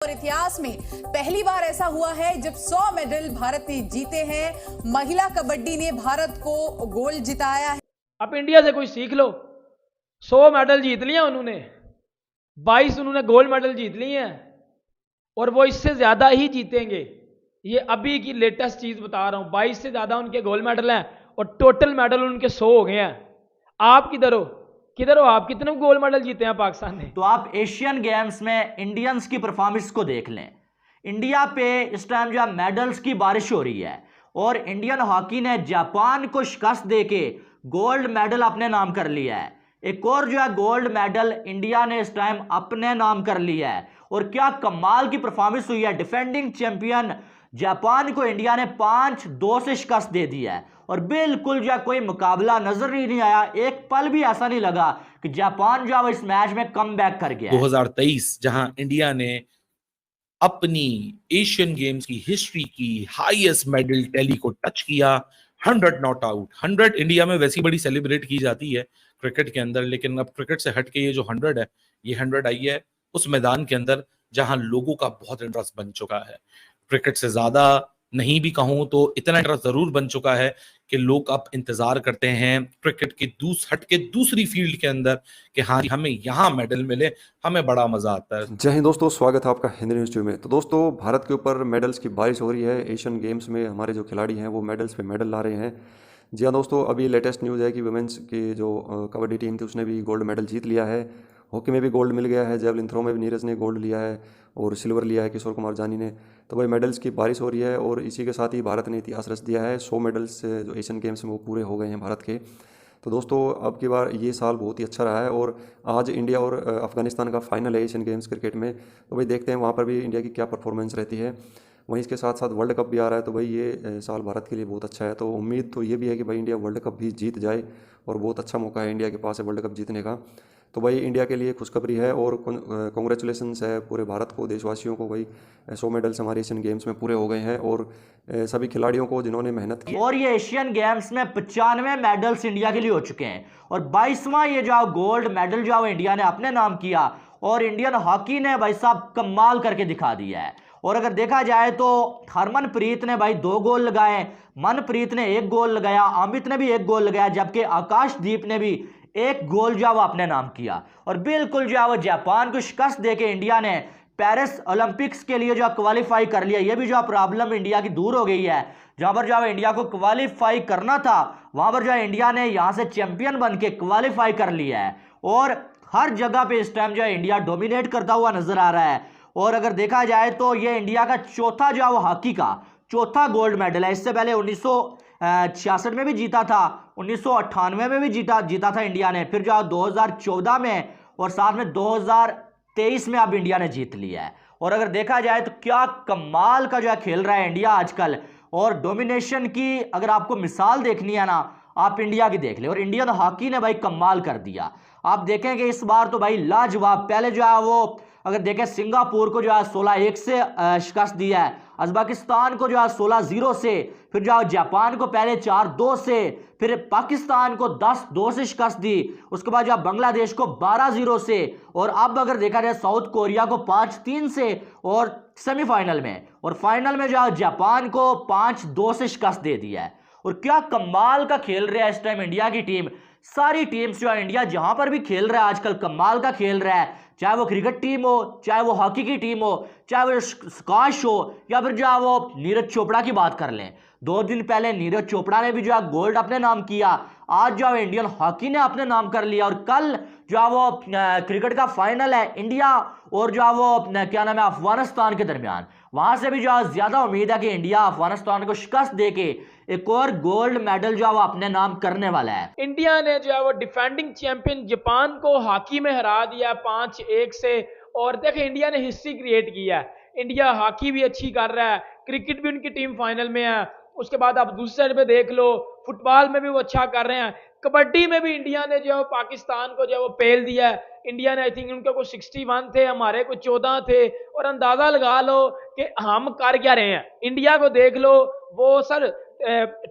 और इतिहास में पहली बार ऐसा हुआ है जब 100 मेडल भारत ने जीते हैं। महिला कबड्डी ने भारत को गोल्ड जिताया है। अब इंडिया से कोई सीख लो। 100 मेडल जीत लिया उन्होंने, 22 उन्होंने गोल्ड मेडल जीत लिए हैं और वो इससे ज्यादा ही जीतेंगे। ये अभी की लेटेस्ट चीज बता रहा हूं, 22 से ज्यादा उनके गोल्ड मेडल हैं और टोटल मेडल उनके 100 हो गए हैं। आप किधर हो आप? कितने गोल्ड मेडल जीते हैं पाकिस्तान ने? तो आप एशियन गेम्स में इंडियंस की परफॉर्मेंस को देख लें। इंडिया पे इस टाइम जो है मेडल्स की बारिश हो रही है और इंडियन हॉकी ने जापान को शिकस्त देके गोल्ड मेडल अपने नाम कर लिया है। एक और जो है गोल्ड मेडल इंडिया ने इस टाइम अपने नाम कर लिया है और क्या कमाल की परफॉर्मेंस हुई है। डिफेंडिंग चैंपियन जापान को इंडिया ने 5-2 से शिकस्त दे दी है और बिल्कुल जो कोई मुकाबला नजर ही नहीं आया। एक पल भी ऐसा नहीं लगा कि जापान जो है इस मैच में कम बैक कर गया। 2023 जहां इंडिया ने अपनी एशियन गेम्स की हिस्ट्री की हाईएस्ट मेडल टैली को टच किया। 100 नॉट आउट। 100 इंडिया में वैसी बड़ी सेलिब्रेट की जाती है क्रिकेट के अंदर, लेकिन अब क्रिकेट से हट के ये जो 100 है, ये 100 आई है उस मैदान के अंदर जहां लोगों का बहुत इंटरेस्ट बन चुका है। क्रिकेट से ज्यादा नहीं भी कहूं तो इतना इंटरेस्ट जरूर बन चुका है कि लोग अब इंतजार करते हैं क्रिकेट की हट के दूसरी फील्ड के अंदर कि हाँ हमें यहाँ मेडल मिले, हमें बड़ा मजा आता है। जय हिंद दोस्तों, स्वागत है आपका हिंदी न्यूज़ में। तो दोस्तों, भारत के ऊपर मेडल्स की बारिश हो रही है। एशियन गेम्स में हमारे जो खिलाड़ी हैं वो मेडल्स पे मेडल ला रहे हैं। जी हाँ दोस्तों, अभी लेटेस्ट न्यूज़ है कि वुमेंस की जो कबड्डी टीम थी उसने भी गोल्ड मेडल जीत लिया है। हॉकी में भी गोल्ड मिल गया है, जेवलिन थ्रो में भी नीरज ने गोल्ड लिया है और सिल्वर लिया है किशोर कुमार जानी ने। तो भाई मेडल्स की बारिश हो रही है और इसी के साथ ही भारत ने इतिहास रच दिया है। 100 मेडल्स जो एशियन गेम्स में वो पूरे हो गए हैं भारत के। तो दोस्तों, अब की बार ये साल बहुत ही अच्छा रहा है और आज इंडिया और अफगानिस्तान का फाइनल है एशियन गेम्स क्रिकेट में। तो भाई देखते हैं वहाँ पर भी इंडिया की क्या परफॉर्मेंस रहती है। वहीं इसके साथ साथ वर्ल्ड कप भी आ रहा है, तो भाई ये साल भारत के लिए बहुत अच्छा है। तो उम्मीद तो ये भी है कि भाई इंडिया वर्ल्ड कप भी जीत जाए और बहुत अच्छा मौका है इंडिया के पास है वर्ल्ड कप जीतने का। तो भाई इंडिया के लिए खुशखबरी है और कॉन्ग्रेचुलेसन्स है पूरे भारत को, देशवासियों को। भाई 100 मेडल्स हमारे एशियन गेम्स में पूरे हो गए हैं और सभी खिलाड़ियों को जिन्होंने मेहनत की। और ये एशियन गेम्स में 95 मेडल्स इंडिया के लिए हो चुके हैं और 22वां ये जो गोल्ड मेडल जो इंडिया ने अपने नाम किया और इंडियन हॉकी ने भाई साहब कमाल करके दिखा दिया है। और अगर देखा जाए तो हरमनप्रीत ने भाई 2 गोल लगाए, मनप्रीत ने 1 गोल लगाया, अमित ने भी 1 गोल लगाया, जबकि आकाशदीप ने भी 1 गोल जो वो अपने नाम किया। और बिल्कुल जो वो जापान को शिकस्त देके इंडिया ने पेरिस ओलंपिक्स के लिए जो क्वालिफाई कर लिया। ये भी जो प्रॉब्लम इंडिया की दूर हो गई है, जहां पर जो इंडिया को क्वालिफाई करना था वहां पर जो इंडिया ने यहां से चैंपियन बन के क्वालिफाई कर लिया है और हर जगह पे इस टाइम जो इंडिया डोमिनेट करता हुआ नजर आ रहा है। और अगर देखा जाए तो ये इंडिया का चौथा जो वो हॉकी का चौथा गोल्ड मेडल है। इससे पहले 1966 में भी जीता था, 1998 में भी जीता था इंडिया ने, फिर जो 2014 में और साथ में 2023 में अब इंडिया ने जीत लिया है। और अगर देखा जाए तो क्या कमाल का जो खेल रहा है इंडिया आजकल। और डोमिनेशन की अगर आपको मिसाल देखनी है ना, आप इंडिया की देख ले। और इंडियन हॉकी ने भाई कमाल कर दिया। आप देखेंगे इस बार तो भाई लाजवाब। पहले जो है वो अगर देखें सिंगापुर को जो है 16-1 से शिकस्त दिया है, उज़्बेकिस्तान को जो है 16-0 से, फिर जो है जापान को पहले 4-2 से, फिर पाकिस्तान को 10-2 से शिकस्त दी, उसके बाद जो है बांग्लादेश को 12-0 से, और अब अगर देखा जाए साउथ कोरिया को 5-3 से और सेमीफाइनल में, और फाइनल में जो है जापान को 5-2 से शिकस्त दे दिया है। और क्या कमाल का खेल रहा है इस टाइम इंडिया की टीम। सारी टीम्स जो है इंडिया जहां पर भी खेल रहा है आजकल कमाल का खेल रहा है, चाहे वो क्रिकेट टीम हो, चाहे वो हॉकी की टीम हो, चाहे वो स्क्वाश हो, या फिर जो वो नीरज चोपड़ा की बात कर लें। 2 दिन पहले नीरज चोपड़ा ने भी जो है गोल्ड अपने नाम किया, आज जो है इंडियन हॉकी ने अपने नाम कर लिया। और कल जो है वो क्रिकेट का फाइनल है इंडिया और जो है वो क्या नाम है अफगानिस्तान के दरमियान। वहां से भी जो है ज्यादा उम्मीद है कि इंडिया अफगानिस्तान को शिकस्त देके एक और गोल्ड मेडल जो है वो अपने नाम करने वाला है। इंडिया ने जो है वो डिफेंडिंग चैंपियन जापान को हॉकी में हरा दिया 5-1 से। और देखें इंडिया ने हिस्ट्री क्रिएट किया है। इंडिया हॉकी भी अच्छी कर रहा है, क्रिकेट भी उनकी टीम फाइनल में है। उसके बाद आप दूसरे साइड पे देख लो, फुटबॉल में भी वो अच्छा कर रहे हैं। कबड्डी में भी इंडिया ने जो है पाकिस्तान को जो है वो पेल दिया है। इंडिया ने आई थिंक उनके कुछ 61 थे, हमारे कुछ 14 थे। और अंदाजा लगा लो कि हम कर क्या रहे हैं। इंडिया को देख लो, वो सर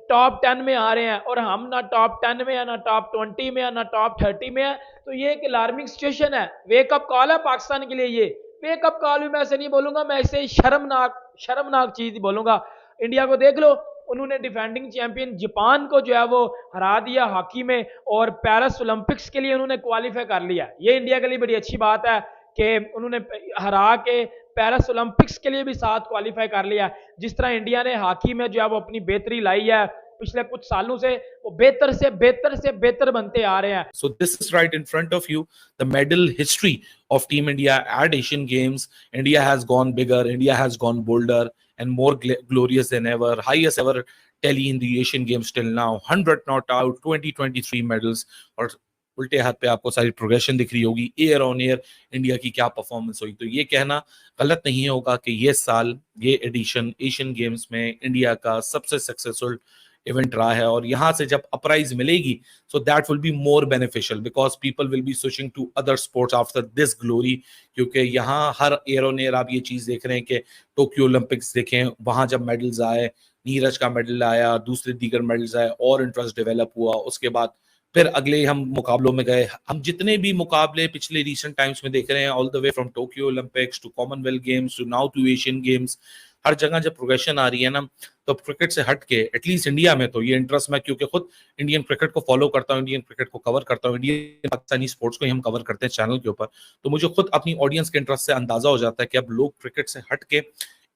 टॉप 10 में आ रहे हैं और हम ना टॉप 10 में है, ना टॉप 20 में है, ना टॉप 30 में है। तो ये एक अलार्मिंग सिचुएशन है, वेकअप कॉल है पाकिस्तान के लिए। ये वेकअप कॉल भी मैं ऐसे नहीं बोलूंगा, मैं इसे शर्मनाक चीज ही बोलूंगा। इंडिया को देख लो, उन्होंने डिफेंडिंग चैंपियन जापान को जो है वो हरा दिया हॉकी में, और पेरिस ओलंपिक्स के लिए उन्होंने क्वालिफाई कर लिया। ये इंडिया के लिए बड़ी अच्छी बात है कि उन्होंने हरा के पेरिस ओलंपिक्स के लिए भी साथ क्वालिफाई कर लिया। जिस तरह इंडिया ने हॉकी में जो है वो अपनी बेहतरी लाई है पिछले कुछ सालों से, वो बेहतर से बेहतर बनते आ रहे हैं। So this is right in front of you, the medal history of Team India at Asian Games. India has gone bigger, India has gone bolder and more glorious than ever. Highest ever tally in the Asian Games till now. 100 not out, 2023 medals. और उल्टे हाथ पे आपको सारी progression दिख रही होगी, air on air India की क्या परफॉर्मेंस हुई। तो ये कहना गलत नहीं होगा कि ये साल, ये एडिशन एशियन गेम्स में इंडिया का सबसे सक्सेसफुल इवेंट रहा है। और यहाँ से जब अपराइज मिलेगी, so that will be more beneficial because people will be switching to other sports after this glory. क्योंकि यहाँ हर एयर ऑन एयर आप ये चीज देख रहे हैं कि टोक्यो ओलंपिक्स देखें, वहां जब मेडल्स आए, नीरज का मेडल आया, दूसरे दीगर मेडल्स आए, और इंटरेस्ट डेवलप हुआ। उसके बाद फिर अगले हम मुकाबलों में गए। हम जितने भी मुकाबले पिछले रिसेंट टाइम्स में देख रहे हैं, all the way from Tokyo Olympics to Commonwealth Games to now to Asian Games, हर जगह जब प्रोग्रेशन आ रही है ना, तो क्रिकेट से हट के एटलीस्ट इंडिया में तो ये इंटरेस्ट, मैं क्योंकि खुद इंडियन क्रिकेट को फॉलो करता हूँ, इंडियन क्रिकेट को कवर करता हूँ, इंडियन पाकिस्तानी स्पोर्ट्स को ही हम कवर करते हैं चैनल के ऊपर, तो मुझे खुद अपनी ऑडियंस के इंटरेस्ट से अंदाजा हो जाता है कि अब लोग क्रिकेट से हट के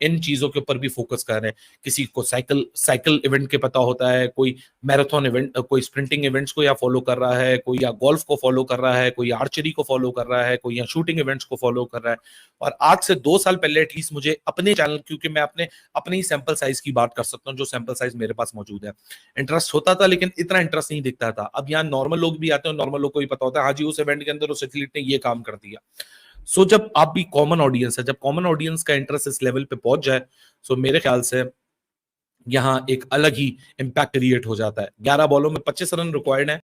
इन चीजों के ऊपर भी फोकस कर रहे हैं। किसी को साइकिल इवेंट के पता होता है, कोई मैराथन इवेंट, कोई स्प्रिंटिंग इवेंट्स को या फॉलो कर रहा है, कोई या गोल्फ को फॉलो कर रहा है, कोई आर्चरी को फॉलो कर रहा है, कोई या शूटिंग इवेंट्स को फॉलो कर रहा है। और आज से 2 साल पहले एटलीस्ट मुझे अपने चैनल, क्योंकि मैं अपने ही सैंपल साइज की बात कर सकता हूँ, जो सैंपल साइज मेरे पास मौजूद है, इंटरेस्ट होता था, लेकिन इतना इंटरेस्ट नहीं दिखता था। अब यहाँ नॉर्मल लोग भी आते हैं, नॉर्मल लोग को भी पता होता है हाँ जी उस इवेंट के अंदर उस एथलीट ने ये काम कर दिया। सो जब आप भी कॉमन ऑडियंस है, जब कॉमन ऑडियंस का इंटरेस्ट इस लेवल पे पहुंच जाए, सो मेरे ख्याल से यहाँ एक अलग ही इम्पैक्ट क्रिएट हो जाता है। 11 बॉलों में 25 रन रिक्वायर्ड है,